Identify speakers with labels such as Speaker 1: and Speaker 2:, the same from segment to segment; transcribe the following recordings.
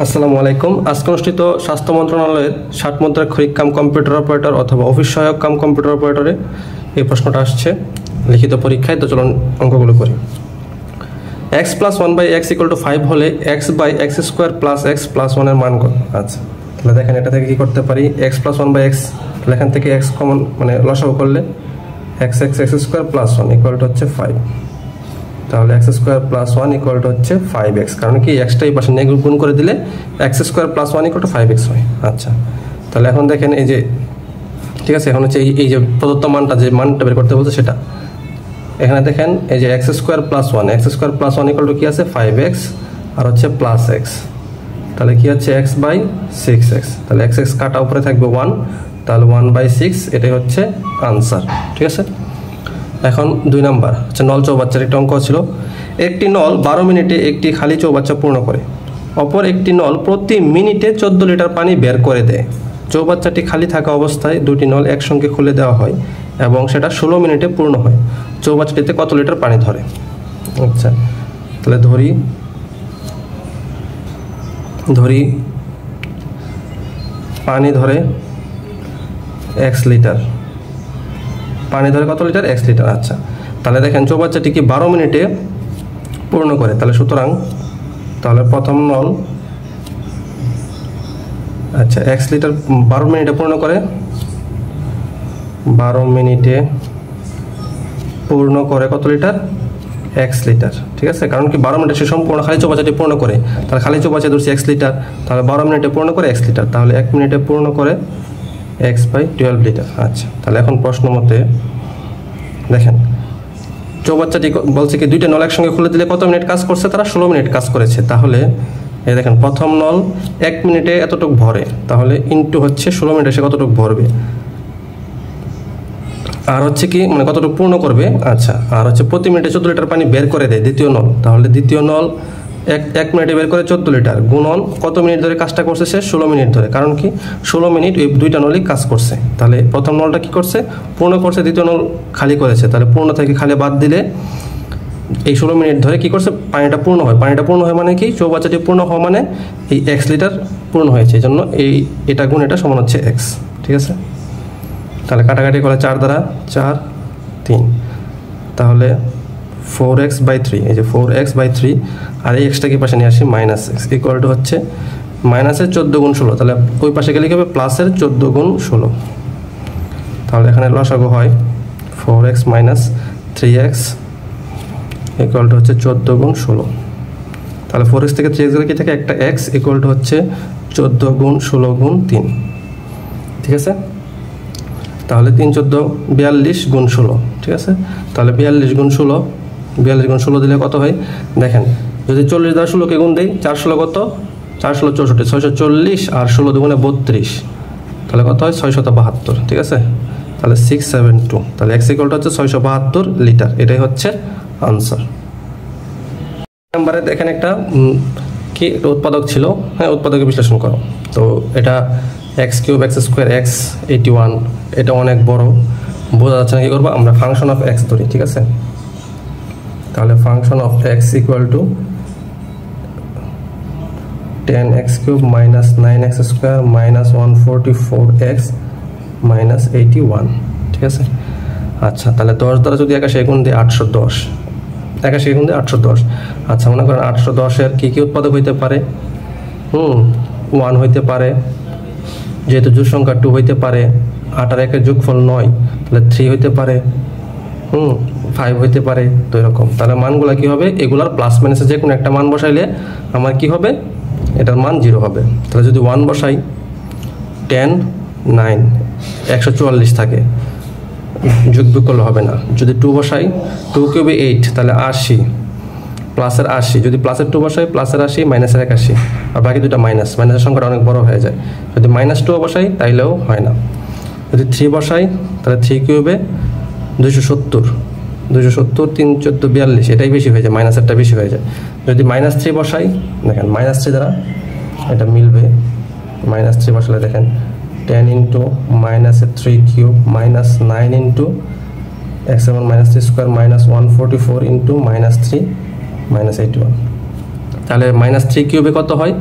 Speaker 1: আসসালামু আলাইকুম। আজকে অনুষ্ঠিত স্বাস্থ্য মন্ত্রণালয়ের 60 মুদ্রাক্ষরিক কাম কম্পিউটার অপারেটর অথবা অফিস সহায়ক কাম কম্পিউটার অপারেটরে এই প্রশ্নটা আসছে লিখিত পরীক্ষায়। তো চলুন অঙ্কগুলো করি। x + 1/x = 5 হলে x / x² + x + 1 এর মান কত? আচ্ছা, তাহলে দেখেন এটা থেকে কি করতে পারি, x + 1/x, তাহলে এখান থেকে x কমন মানে লসাগু করলে x + 1 = হচ্ছে 5। তাহলে x² + 1 = হচ্ছে 5x, কারণ কি xটা এই পাশে নিয়ে গুণ করে দিলে x² + 1 = 5x হয়। আচ্ছা, তাহলে এখন দেখেন এই যে ঠিক আছে, এখন হচ্ছে এই যে প্রদত্ত মানটা যে মানটা বের করতে বলছে সেটা এখানে দেখেন এই যে x² + 1, x² + 1 = কি আছে 5x আর হচ্ছে প্লাস x, তাহলে কি হচ্ছে x/6x, তাহলে x কাটা উপরে থাকবে 1, তাহলে 1/6, এটাই হচ্ছে আনসার। ঠিক আছে, এখন 2 নাম্বার হচ্ছে নল চৌবাচ্চার একটা অঙ্ক ছিল। একটি নল 12 মিনিটে একটি খালি চৌবাচ্চা পূর্ণ করে, অপর একটি নল প্রতি মিনিটে 14 লিটার পানি বের করে দেয়। চৌবাচ্চাটি খালি থাকা অবস্থায় দুটি নল একসঙ্গে খুলে দেওয়া হয় এবং সেটা 16 মিনিটে পূর্ণ হয়। চৌবাচ্চাটিতে কত লিটার পানি ধরে? আচ্ছা, তাহলে ধরি পানি ধরে x লিটার, পানি ধরে কত লিটার? x litre. আচ্ছা, তাহলে দেখেন চৌবাচ্চাটি কি 12 মিনিটে পূর্ণ করে, তাহলে সুতরাং তাহলে প্রথম নল আচ্ছা x লিটার 12 মিনিটে পূর্ণ করে, 12 মিনিটে পূর্ণ করে কত লিটার? x litre. ঠিক আছে, কারণ কি 12 মিনিটে সে সম্পূর্ণ খালি চৌবাচ্চাটি পূর্ণ করে, তাহলে খালি চৌবাচ্চা ধরছি x লিটার, তাহলে 12 মিনিটে পূর্ণ করে x লিটার, তাহলে 1 মিনিটে পূর্ণ করে x/12 লিটার। আচ্ছা, তাহলে এখন প্রশ্ন মতে দেখেন চৌবাচ্চাটি বলছে কি দুইটা নল একসঙ্গে খুলে দিলে কত মিনিট কাজ করছে? তারা 16 মিনিট কাজ করেছে। তাহলে এই দেখেন প্রথম নল 1 মিনিটে এতটুকু ভরে, তাহলে ইনটু হচ্ছে 16 মিনিটে সে কতটুকু ভরবে, আর হচ্ছে কি মানে কতটুকু পূর্ণ করবে। আচ্ছা, আর হচ্ছে প্রতি মিনিটে 14 লিটার পানি বের করে দেয় দ্বিতীয় নল, তাহলে দ্বিতীয় নল 1 মিনিটে বের করে 14 লিটার গুণন কত মিনিট ধরে কাজটা করছে? সে 16 মিনিট ধরে, কারণ কি 16 মিনিট ওই দুইটা নলই কাজ করছে। তাহলে প্রথম নলটা কি করছে? পূর্ণ করছে, দ্বিতীয় নল খালি করেছে, তাহলে পূর্ণ থেকে খালি বাদ দিলে এই 16 মিনিট ধরে কি করছে? পানিটা পূর্ণ হয়। পানিটা পূর্ণ হয় মানে কি? চৌবাচ্চাটি পূর্ণ হওয়া মানে এই x লিটার পূর্ণ হয়েছে, এই জন্য এটা গুণ এটা সমান হচ্ছে x। ঠিক আছে, তাহলে কাটাকাটি করে 4 দ্বারা 4 3, তাহলে 4x/3, এই যে 4x/3, আর এই এক্সটা কি পাশে নিয়ে আসি -x = হচ্ছে মাইনাসের 14 গুণ 16, তাহলে ওই পাশে গেলে কি হবে? প্লাসের 14 গুণ 16, তাহলে এখানে লসাগু হয় 4x - 3x = হচ্ছে 14 গুণ 16, তাহলে 4x থেকে 3x গেলে কি থাকে? একটা x = হচ্ছে 14 গুণ 16 গুণ 3। ঠিক আছে, তাহলে 3 14 42 গুণ 16। ঠিক আছে, তাহলে 42 গুণ 16 দিলে কত হয়? দেখেন যদি 40 দ্বারা 16কে গুণ দেই, 4 16 কত? 4 16 64, 640 আর 16 দুগুণে 32, তাহলে কত হয়? 672। ঠিক আছে, তাহলে 672, তাহলে x = হচ্ছে 672 লিটার, এটাই হচ্ছে আনসার। নাম্বারে দেখেন একটা কি উৎপাদক ছিল, হ্যাঁ উৎপাদকের বিশ্লেষণ করো। তো এটা x³ x² x 81, এটা অনেক বড়, বোঝা যাচ্ছে না, কি করবো আমরা ফাংশন অফ x ধরি। ঠিক আছে, তাহলে function of x = 10x³ - 9x² - 144x - 81। ঠিক আছে, আচ্ছা তাহলে 10 দ্বারা যদি 81 গুণ দিই 810, 81 গুণ দিই 810। আচ্ছা, মনে করেন 810-এর কি উৎপাদক হইতে পারে? 1 হইতে পারে, যেহেতু জোড় সংখ্যা 2 হইতে পারে, 8 আর 1-এর যোগফল 9, তাহলে 3 হইতে পারে, 5 হইতে পারে, তো এরকম। তাহলে মানগুলা কি হবে? এগুলার প্লাস মাইনাসে যে কোনো একটা মান বসাইলে আমার কি হবে? এটার মান 0 হবে। তাহলে যদি 1 বসাই 10 9 144 থাকে, যোগ বিয়োগ করলে হবে না। যদি 2 বসাই 2 কিউবে 8, তাহলে 80 প্লাসের 80, যদি প্লাসের 2 বসাই প্লাসের 80 মাইনাসের 81, আর বাকি দুটো মাইনাসের সংখ্যাটা অনেক বড় হয়ে যায়। যদি -2 বসাই তাইলেও হয় না। যদি 3 বসাই তাহলে 3 কিউবে 270, 3 14 42, এটাই বেশি হয়ে যায়, মাইনাসেরটা বেশি হয়ে যায়। যদি -3 বসাই, দেখেন -3 দ্বারা এটা মিলবে, -3 বসালে দেখেন 10 × -3³ - 9 × x7 - 3² - 144 × -3 - 81, তাহলে -3 কিউবে কত হয়?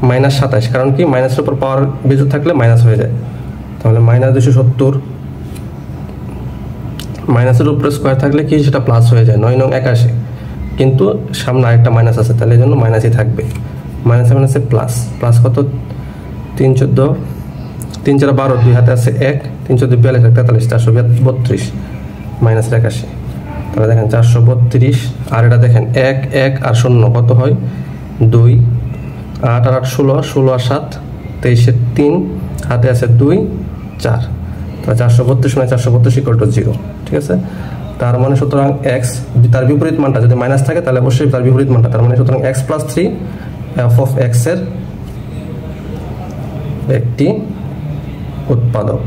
Speaker 1: -27, কারণ কি মাইনাসের উপর পাওয়ার বিজোড় থাকলে মাইনাস হয়ে যায়। তাহলে -270, মাইনাসের উপরে স্কোয়ার থাকলে কি সেটা প্লাস হয়ে যায়, 9 নং 81, কিন্তু সামনে আরেকটা মাইনাস আছে, তাহলে এই জন্য মাইনাসই থাকবে। মাইনাসে মাইনাসে প্লাস, প্লাস কত 3 14, 3 4 12, 2 হাতে আছে 1, 3 14 42, 43, 432 মাইনাস 81। তাহলে দেখেন 432, আর এটা দেখেন 1 1 আর 0 কত হয় 2, 8 আর 8 16, 16 আর 7 23, 3 হাতে আছে 2 4, তাহলে 432 মানে 432 ইকুয়াল টু 0। ঠিক আছে, তার মানে সুতরাং x তার বিপরীত মানটা যদি মাইনাস থাকে তাহলে অবশ্যই তার বিপরীত মানটা, তার মানে সুতরাং x + 3 f of x এর একটি উৎপাদক।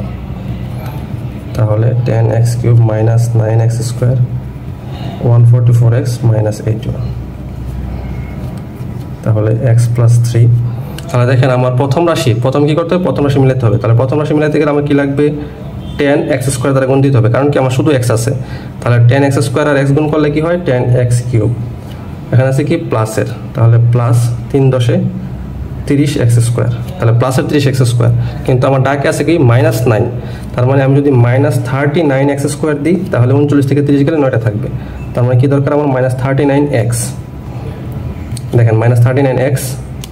Speaker 1: তাহলে 10x³ - 9x², 144x - 81। তাহলে x + 3। তাহলে দেখেন আমার প্রথম কি করতে হবে, প্রথম রাশি মিলাতে হবে। তাহলে প্রথম রাশি মিলাতে গেলে আমার কি লাগবে, 10x² দ্বারা গুণ দিতে হবে, কারণ কি আমার শুধু x আছে। তাহলে 10x² আর x গুণ করলে কি হয় 10x³। এখানে আছে কি প্লাসের, তাহলে প্লাস 3 10 30x², তাহলে প্লাসের 30x², কিন্তু আমার ডাকে আছে কি -9, তার মানে আমি যদি -39x² দিই তাহলে 39 থেকে 30 গেলে 9টা থাকবে। তার মানে কি দরকার আমার -39x। দেখেন -39x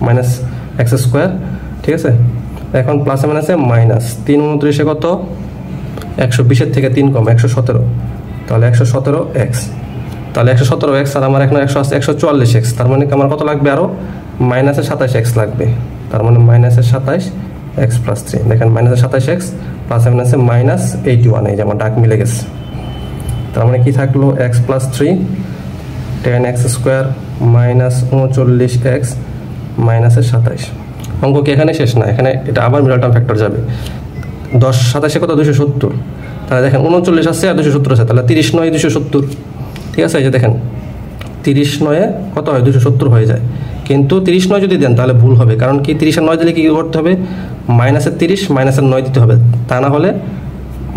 Speaker 1: -x², ঠিক আছে। এখন প্লাসে মাইনাসে মাইনাস 3 29 কত 120 থেকে 3 কম 117, তাহলে 117x। তাহলে 117x আর আমার এখন 144x, তার মানে আমার কত লাগবে আরো -27x লাগবে। তার মানে -27x + 3। দেখেন -27x প্লাসে মাইনাসে -81, এই যে আমার ডাক মিলে গেছে। তার মানে কি থাকলো x + 3 10x² - 39x -27। অঙ্ক কি এখানে শেষ না, এখানে এটা আবার মিডল টার্ম ফ্যাক্টর যাবে। 10 27 কত 270, তাহলে দেখেন 39 আছে আর 270 আছে, তাহলে 30 9 270। ঠিক আছে, এই যে দেখেন 30 9 কত হয় 270 হয়ে যায়, কিন্তু 30 9 যদি দেন তাহলে ভুল হবে, কারণ কি 30 আর 9 দিলে কি করতে হবে -30 -9 দিতে হবে, তা না হলে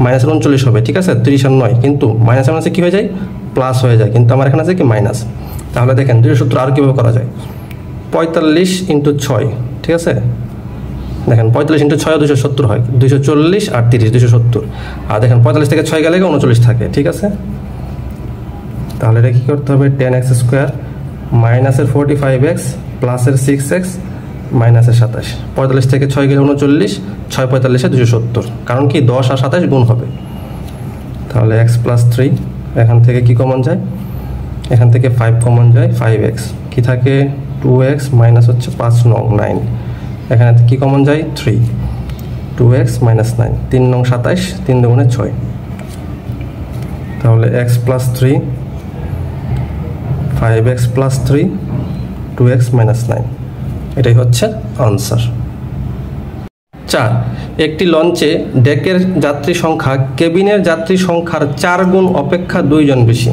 Speaker 1: -39 হবে। ঠিক আছে, 30 আর 9, কিন্তু মাইনাসে মাইনাসে কি হয়ে যায় প্লাস হয়ে যায়, কিন্তু আমার এখানে আছে কি মাইনাস। তাহলে দেখেন 270 আর কীভাবে করা যায়, 45 × 6, ঠিক আছে। দেখেন 45 × 6 270 হয়, 240 আর 30 270, আর দেখেন 45 থেকে 6 গেলে 39 থাকে। ঠিক আছে, তাহলে এটা কী করতে হবে 10x² মাইনাসের 45x প্লাসের 6x মাইনাসের 27, 45 থেকে 6 গেলে 39, 6 45 270, কারণ কি 10 আর 27 গুণ হবে। তাহলে x + 3, এখান থেকে কি কমন যায়, এখান থেকে 5 কমন যায়, 5x কি থাকে 2x মাইনাস হচ্ছে 5 নং 9, এখানে কি কমন যায় 3, 2x - 9, 3 নং 27, 3 দুগুণে 6। তাহলে x + 3 5x + 3 2x - 9, এটাই হচ্ছে আনসার। 4, একটি লঞ্চে ডেকের যাত্রী সংখ্যা কেবিনের যাত্রী সংখ্যার 4 গুণ অপেক্ষা 2 জন বেশি।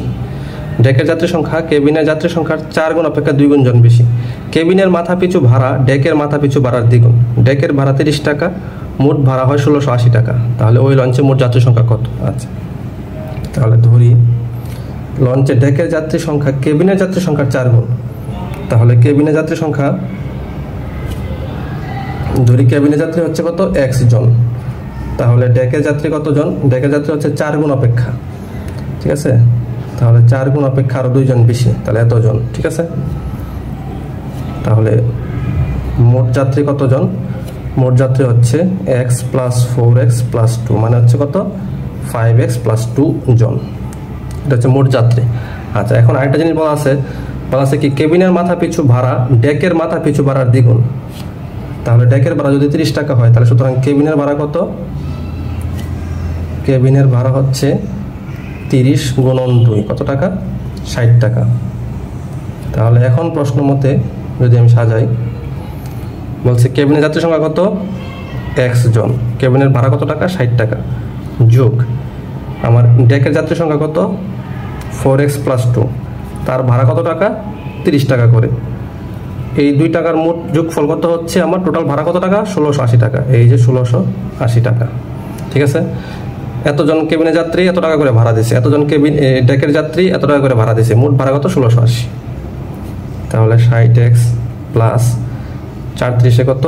Speaker 1: ডেকের যাত্রী সংখ্যা কেবিনের যাত্রী সংখ্যার 4 গুণ অপেক্ষা 2 জন বেশি। কেবিনের মাথা পিছু ভাড়া ডেকের মাথা পিছু ভাড়ার দ্বিগুণ। ডেকের ভাড়া 30 টাকা, মোট ভাড়া হয় 1680 টাকা। তাহলে ওই লঞ্চে মোট যাত্রী সংখ্যা কত? আচ্ছা, তাহলে ধরি লঞ্চে ডেকের যাত্রী সংখ্যা কেবিনের যাত্রী সংখ্যার 4 গুণ। তাহলে কেবিনের যাত্রী সংখ্যা ধরি কেবিনের যাত্রী হচ্ছে কত x জন, তাহলে ডেকের যাত্রী কত জন? ডেকের যাত্রী হচ্ছে 4 গুণ অপেক্ষা। ঠিক আছে, তাহলে 4 গুণ অপেক্ষা আরো 2 জন বেশি, তাহলে এতজন। ঠিক আছে, তাহলে মোট যাত্রী কতজন? মোট যাত্রী হচ্ছে x + 4x + 2, মানে হচ্ছে কত 5x + 2 জন। এটা হচ্ছে মোট যাত্রী। আচ্ছা, এখন আরেকটা জিনিস বলা আছে কি কেবিনের মাথা পিছু ভাড়া ডেকের মাথা পিছু ভাড়ার দ্বিগুণ। তাহলে ডেকের ভাড়া যদি 30 টাকা হয়, তাহলে সুতরাং কেবিনের ভাড়া কত? কেবিনের ভাড়া হচ্ছে 30 × 2 কত টাকা? 60 টাকা। তাহলে এখন প্রশ্ন মতে যদি আমি সাজাই, বলছে কেবিনের যাত্রী সংখ্যা কত x জন, কেবিনের ভাড়া কত টাকা? 60 টাকা, যোগ আমার ডেকের যাত্রী সংখ্যা কত 4x + 2, তার ভাড়া কত টাকা? 30 টাকা করে। এই 2 টাকার মোট যোগফল কত হচ্ছে আমার? টোটাল ভাড়া কত টাকা? 1680 টাকা। এই যে 1680 টাকা। ঠিক আছে, এতজন কেবিনের যাত্রী এত টাকা করে ভাড়া দিছে, এতজন কেবিন ডেকের যাত্রী এত টাকা করে ভাড়া দিছে, মোট ভাড়া কত? 1680। তাহলে 60x + 4 কত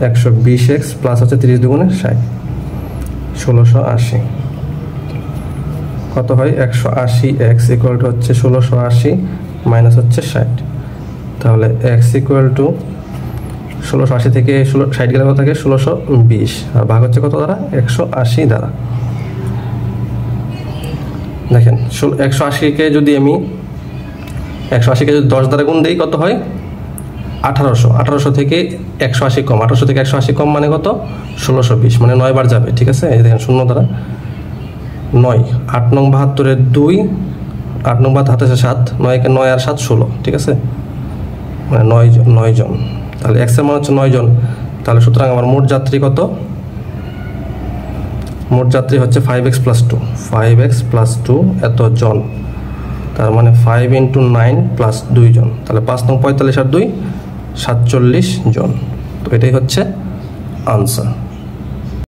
Speaker 1: 120x প্লাস হচ্ছে 30 দুগুণে 60, 1680 কত হয় 180x ইকুয়াল টু হচ্ছে 1680 মাইনাস হচ্ছে 60, তাহলে x ইকুয়াল টু 1680 থেকে 60 গেলে কত থাকে 1620 আর ভাগ হচ্ছে কত দ্বারা 180 দ্বারা। দেখেন 180কে যদি আমি 180কে যদি 10 দ্বারা গুণ দিই কত হয় 1800, 1800 থেকে 180 কম, 1800 থেকে 180 কম মানে কত 1620, মানে 9 বার যাবে। ঠিক আছে, এই দেখেন 0 দ্বারা 9, 8 নং 72-এর 2, 8 নং 72 হাতে 7, 9কে 9 আর 7 16, ঠিক আছে, মানে 9 জন। তাহলে এক্স এর মান হচ্ছে 9 জন, তাহলে সুতরাং আমার মোট যাত্রী কত, মোট যাত্রী হচ্ছে 5x + 2, 5x + 2 এত জন, তার মানে 5 × 9 + 2 জন, তাহলে 5 নং 45 আর 2 47 জন। তো এটাই হচ্ছে আনসার।